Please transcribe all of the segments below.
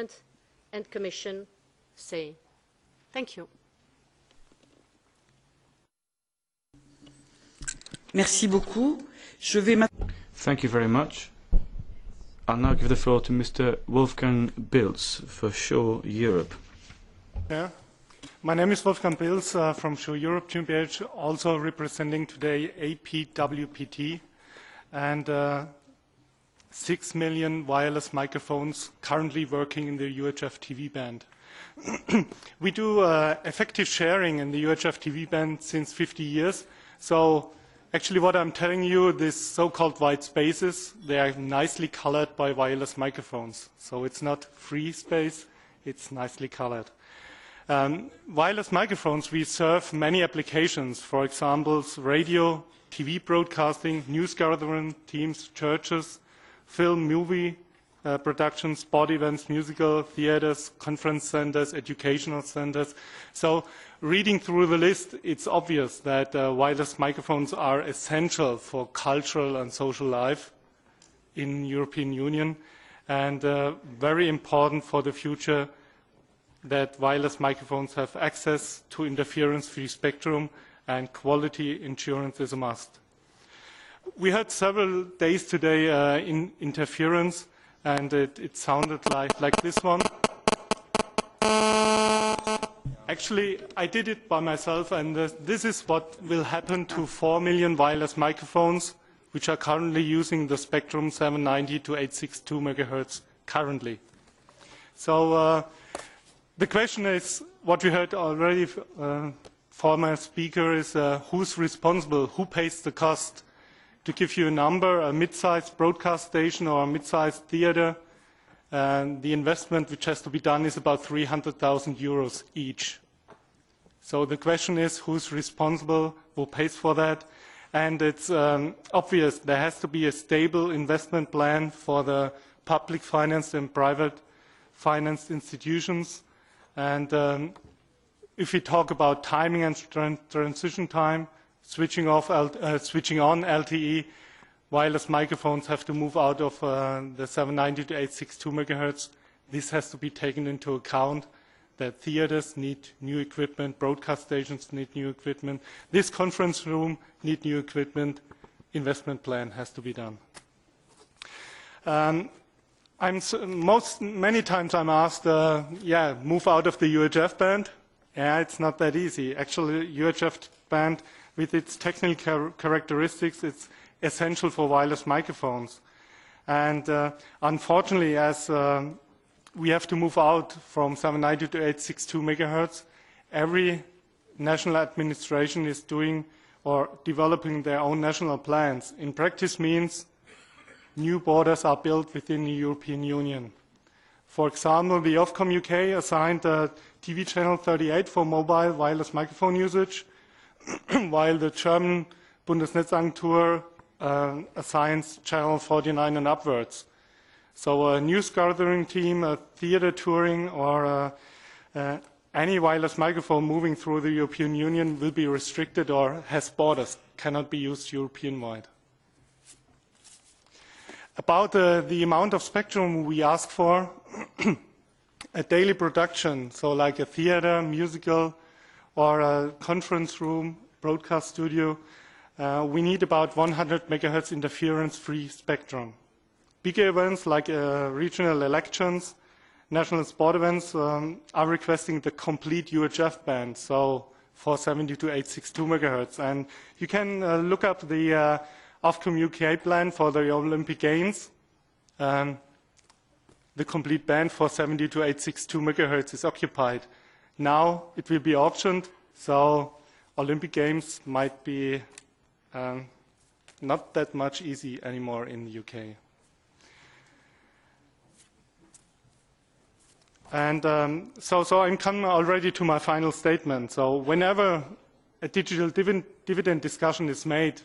Parliament and Commission say. Thank you. Merci beaucoup. Thank you very much. I'll now give the floor to Mr. Wolfgang Bills for Show Europe. Yeah. My name is Wolfgang Bills from Show Europe GmbH, also representing today APWPT and 6 million wireless microphones currently working in the UHF TV band. We do effective sharing in the UHF TV band since 50 years. So actually what I'm telling you, these so-called white spaces, they are nicely colored by wireless microphones. So it's not free space, it's nicely colored. Wireless microphones, we serve many applications, for example, radio, TV broadcasting, news gathering teams, churches, film, movie productions, sport events, musical theaters, conference centers, educational centers. So reading through the list, it's obvious that wireless microphones are essential for cultural and social life in European Union and very important for the future that wireless microphones have access to interference-free spectrum and quality insurance is a must. We had several days today in interference and it sounded like this one. Actually, I did it by myself and this is what will happen to 4 million wireless microphones which are currently using the spectrum 790 to 862 megahertz currently. So the question is, what we heard already, former speaker, is who's responsible, who pays the cost? To give you a number, a mid-sized broadcast station or a mid-sized theater, the investment which has to be done is about 300,000 euros each. So the question is, who's responsible, who pays for that? And it's obvious there has to be a stable investment plan for the public financed and private financed institutions. And if we talk about timing and transition time, switching on LTE, wireless microphones have to move out of the 790 to 862 megahertz. This has to be taken into account that theaters need new equipment, broadcast stations need new equipment, this conference room need new equipment, investment plan has to be done. Many times I'm asked, move out of the UHF band. Yeah, it's not that easy. Actually, UHF band, with its technical characteristics, it's essential for wireless microphones. And unfortunately, as we have to move out from 790 to 862 megahertz, every national administration is doing or developing their own national plans. In practice means new borders are built within the European Union. For example, the Ofcom UK assigned TV channel 38 for mobile wireless microphone usage, while the German Bundesnetzagentur assigns channel 49 and upwards. So a news gathering team, a theater touring, or any wireless microphone moving through the European Union will be restricted or has borders, cannot be used European-wide. About the amount of spectrum we ask for, a daily production, so like a theater, musical, or a conference room, broadcast studio, we need about 100 megahertz interference-free spectrum. Bigger events like regional elections, national sport events are requesting the complete UHF band, so 470 to 862 megahertz. And you can look up the Ofcom UK plan for the Olympic Games. The complete band for 70 to 862 megahertz is occupied. Now it will be auctioned, so Olympic Games might be not that much easy anymore in the UK. And so I'm coming already to my final statement. So whenever a digital dividend discussion is made,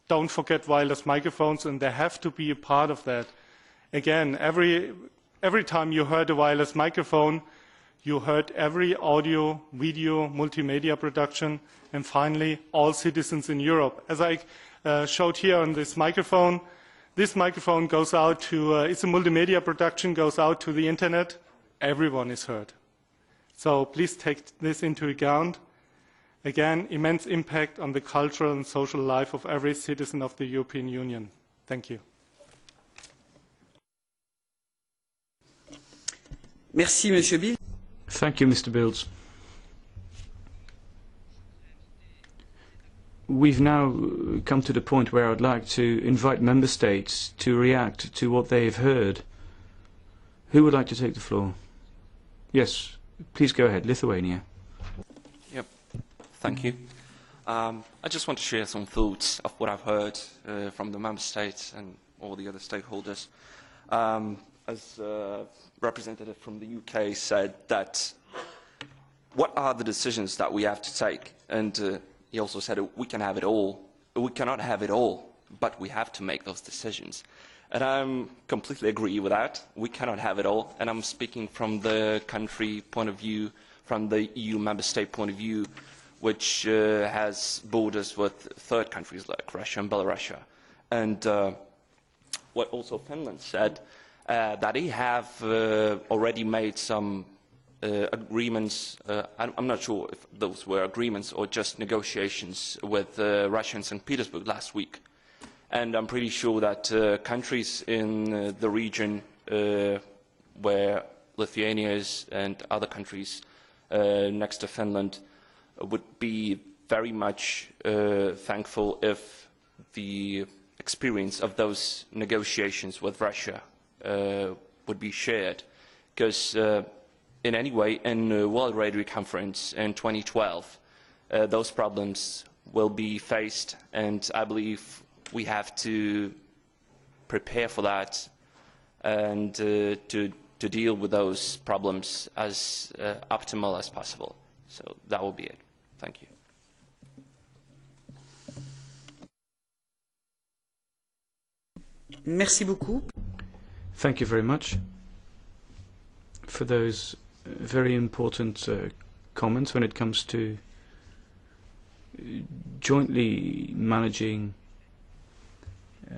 don't forget wireless microphones, and they have to be a part of that. Again, every time you heard a wireless microphone, you heard every audio, video, multimedia production, and finally, all citizens in Europe. As I showed here on this microphone goes out to, it's a multimedia production, goes out to the internet, everyone is heard. So please take this into account. Again, immense impact on the cultural and social life of every citizen of the European Union. Thank you. Merci, Monsieur Bill. Thank you, Mr. Bills. We've now come to the point where I'd like to invite member states to react to what they've heard. Who would like to take the floor? Yes, please go ahead. Lithuania. Yep, thank you. I just want to share some thoughts of what I've heard from the member states and all the other stakeholders. As a representative from the UK said that what are the decisions that we have to take? And he also said we can have it all. We cannot have it all, but we have to make those decisions. And I completely agree with that. We cannot have it all. And I'm speaking from the country point of view, from the EU member state point of view, which has borders with third countries like Russia and Belarus. And what also Finland said, that they have already made some agreements. I'm not sure if those were agreements or just negotiations with Russia and St. Petersburg last week. And I'm pretty sure that countries in the region where Lithuania is and other countries next to Finland would be very much thankful if the experience of those negotiations with Russia would be shared. Because in any way, in the World Radio Conference in 2012, those problems will be faced, and I believe we have to prepare for that and to deal with those problems as optimal as possible. So that will be it. Thank you. Merci beaucoup. Thank you very much for those very important comments when it comes to jointly managing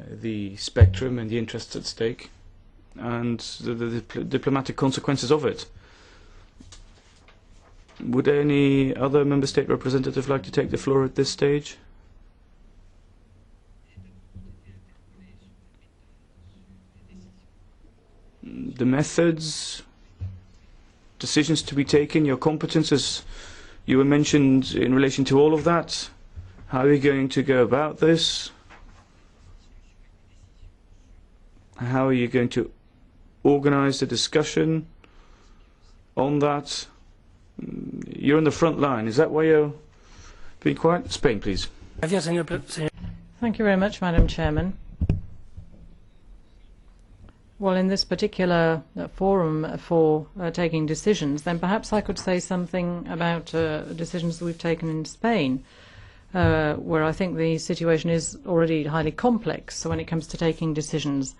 the spectrum and the interests at stake and the diplomatic consequences of it. Would any other member state representative like to take the floor at this stage? The methods, decisions to be taken, your competences, you were mentioned in relation to all of that. How are you going to go about this? How are you going to organize the discussion on that? You're in the front line. Is that why you're being quiet? Spain, please. Thank you very much, Madam Chairman. Well, in this particular forum for taking decisions, then perhaps I could say something about decisions that we've taken in Spain, where I think the situation is already highly complex. So when it comes to taking decisions,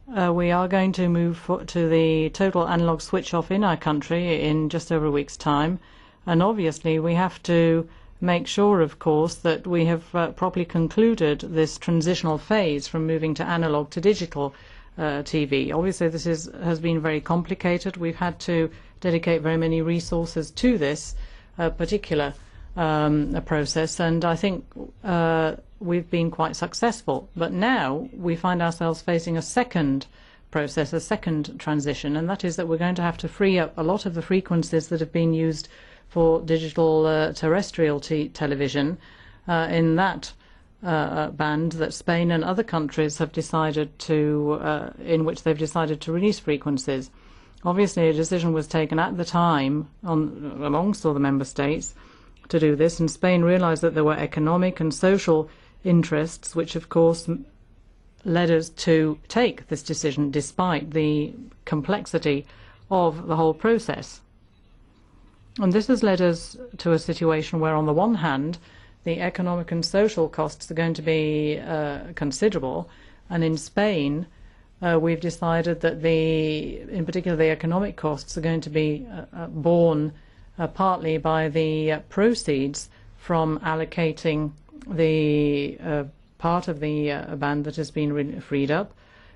we are going to move to the total analog switch off in our country in just over a week's time. And obviously we have to make sure, of course, that we have properly concluded this transitional phase from moving to analog to digital TV. Obviously this has been very complicated. We've had to dedicate very many resources to this particular process, and I think we've been quite successful. But now we find ourselves facing a second process, a second transition, and that is that we're going to have to free up a lot of the frequencies that have been used for digital terrestrial television in that band that Spain and other countries have decided to, in which they've decided to release frequencies. Obviously, a decision was taken at the time amongst all the member states to do this, and Spain realized that there were economic and social interests, which of course led us to take this decision despite the complexity of the whole process. And this has led us to a situation where, on the one hand, the economic and social costs are going to be considerable, and in Spain we've decided that in particular the economic costs are going to be borne partly by the proceeds from allocating the part of the band that has been freed up.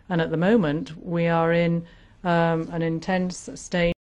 And at the moment we are in an intense state